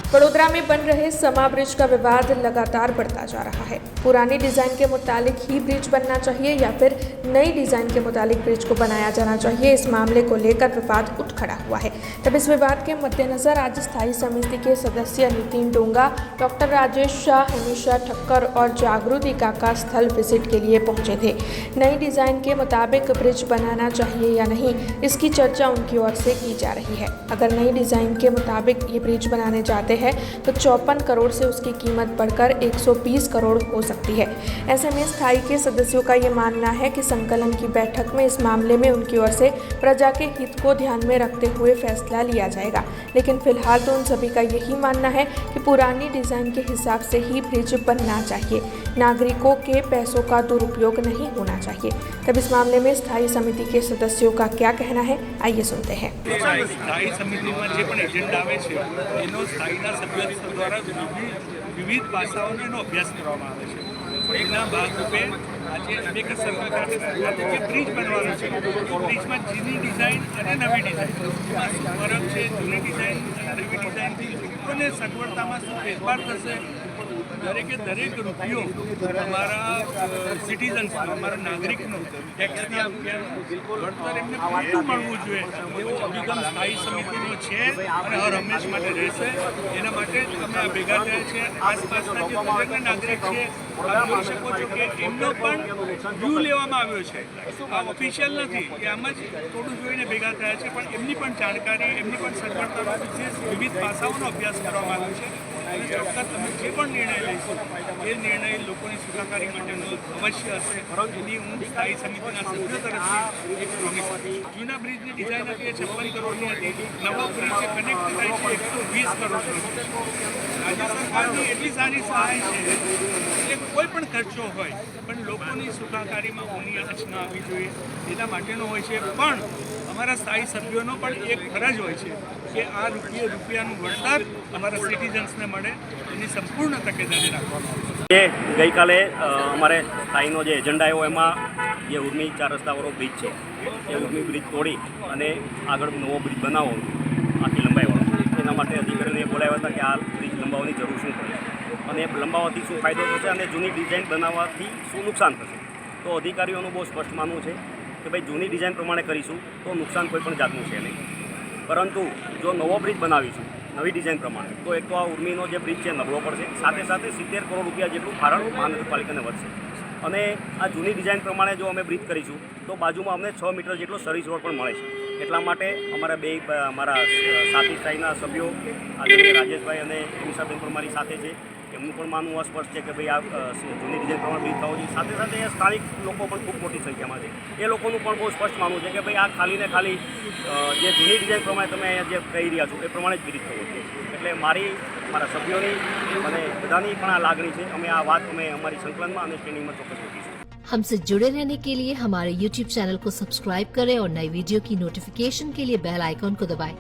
वडोदरा में बन रहे समा ब्रिज का विवाद लगातार बढ़ता जा रहा है। पुरानी डिजाइन के मुताबिक ही ब्रिज बनना चाहिए या फिर नई डिजाइन के मुताबिक ब्रिज को बनाया जाना चाहिए, इस मामले को लेकर विवाद उठ खड़ा हुआ है। तब इस विवाद के मद्देनजर आज स्थायी समिति के सदस्य नितिन डोंगा, डॉक्टर राजेश शाह, हमीशा ठक्कर और जागृति काका स्थल विजिट के लिए पहुंचे थे। नई डिजाइन के मुताबिक ब्रिज बनाना चाहिए या नहीं, इसकी चर्चा उनकी ओर से की जा रही है। अगर नई डिजाइन के मुताबिक ये ब्रिज बनाने जाते हैं तो 54 करोड़ से उसकी कीमत बढ़कर 120 करोड़ हो सकती है। ऐसे में स्थायी के सदस्यों का ये मानना है कि संकलन की बैठक में इस मामले में उनकी ओर से प्रजा के हित को ध्यान में रखते हुए फैसला लिया जाएगा। लेकिन फिलहाल तो उन सभी का यही मानना है कि पुरानी डिजाइन के हिसाब से ही ब्रिज बनना चाहिए, नागरिकों के पैसों का दुरुपयोग नहीं होना चाहिए। तब इस मामले में स्थायी समिति के सदस्यों का क्या कहना है, आइए सुनते हैं। स्थायी समितिમાં જે પણ એજન્ડા આવે છે એનો સ્થાયીના સભ્યો દ્વારા વિવિધ પાસાઓનો એનો અભ્યાસ કરવામાં આવે છે। એના ભાગરૂપે આજે અંબેડકર સર્કલ ખાતે જે બ્રિજ બનવાનો છે એ બ્રિજમાં જૂની ડિઝાઇન અને નવી ડિઝાઇન એમાં શું ફરક છે, જૂની ડિઝાઇન અને નવી ડિઝાઇનથી લોકોને સગવડતામાં શું ફેરફાર થશે, દરેકે દરેક રૂપિયો અમારા સિટીઝન્સનો, અમારા નાગરિકનો ટેક્સના રૂપિયાનું વળતર એમને પૂરું મળવું જોઈએ એવો અભિગમ સ્થાયી સમિતિનો છે અને હર હંમેશ માટે રહેશે। એના માટે જ અમે આ ભેગા થયા છીએ। આસપાસના જે દરેક નાગરિક છે આપ જોઈ શકો છો કે એમનો પણ વ્યૂ લેવામાં આવ્યો છે। આ ઓફિશિયલ નથી કે આમ જ થોડું જોઈને ભેગા થયા છે, પણ એમની પણ જાણકારી, એમની પણ સગવડતાનો વિશેષ વિવિધ પાસાઓનો અભ્યાસ કરવામાં આવ્યો છે। અને ચોક્કસ અમે જે પણ નિર્ણય લઈશું એ નિર્ણય લોકોની સુખાકારી માટેનો અવશ્ય હશે। એની હું સ્થાયી સમિતિના સભ્યો તરફથી એક પ્રોમિસ આપીશ। જૂના બ્રિજની ડિઝાઇન હતી એ 56 કરોડની હતી, નવો બ્રિજ જે કનેક્ટ થાય છે 120 કરોડનો છે। રાજ્ય સરકારની એટલી સારી સહાય છે એટલે કોઈ પણ ખર્ચો હોય પણ લોકોની સુખાકારીમાં ઊની આંચ ન આવવી જોઈએ એના માટેનો હોય છે। પણ અમારા સ્થાયી સભ્યોનો પણ એક ફરજ હોય છે કે આ રૂપિયાનું વળતર અમારા સિટીઝન્સને મળે એની સંપૂર્ણ તકેદારી રાખવામાં આવે છે। ગઈકાલે અમારે સ્થાયીનો જે એજન્ડા આવ્યો એમાં જે ઉર્મી 4 રસ્તાવાળો બ્રિજ છે એ ઉર્મી બ્રિજ તોડી અને આગળ નવો બ્રિજ બનાવવો આખી લંબાઈવાળો, એના માટે અધિકારીને બોલાવ્યા હતા કે આ બ્રિજ લંબાવવાની જરૂર શું પડે અને એ લંબાવવાથી શું ફાયદો થશે અને જૂની ડિઝાઇન બનાવવાથી શું નુકસાન થશે। તો અધિકારીઓનું બહુ સ્પષ્ટ માનવું છે કે ભાઈ જૂની ડિઝાઇન પ્રમાણે કરીશું તો નુકસાન કોઈ પણ જાતનું છે નહીં, પરંતુ જો નવો બ્રિજ બનાવીશું નવી ડિઝાઇન પ્રમાણે તો એક તો આ ઉર્મીનો જે બ્રિજ છે નબળો પડશે, સાથે સાથે 70 કરોડ રૂપિયા જેટલું ભારણ મહાનગરપાલિકાને વધશે। અને આ જૂની ડિઝાઇન પ્રમાણે જો અમે બ્રિજ કરીશું તો બાજુમાં અમને 6 મીટર જેટલો સર્વિસ રોડ પણ મળે છે। એટલા માટે અમારા સાથી સ્થાયીના સભ્યો આદરણીય રાજેશભાઈ અને હમીશાબેન પણ મારી સાથે છે, એમનું પણ માનવું અસ્પષ્ટ છે કે ભાઈ આ જૂની ડિઝાઇન પ્રમાણે બ્રિજ થવો જોઈએ। સાથે સાથે સ્થાનિક લોકો પણ ખૂબ મોટી સંખ્યામાં છે, એ લોકોનું પણ બહુ સ્પષ્ટ માનવું છે કે ભાઈ આ ખાલી ને ખાલી જે જૂની ડિઝાઇન પ્રમાણે તમે અહીંયા જે કહી રહ્યા છો એ પ્રમાણે જ બ્રિજ થવો જોઈએ। એટલે મારા સભ્યોની અને બધાની પણ આ લાગણી છે। અમે આ વાત અમારી સંકલનમાં અને સ્ટેન્ડિંગમાં ચોક્કસ મૂકીશું। हमसे जुड़े रहने के लिए हमारे YouTube चैनल को सब्सक्राइब करें और नई वीडियो की नोटिफिकेशन के लिए बेल आइकॉन को दबाएं।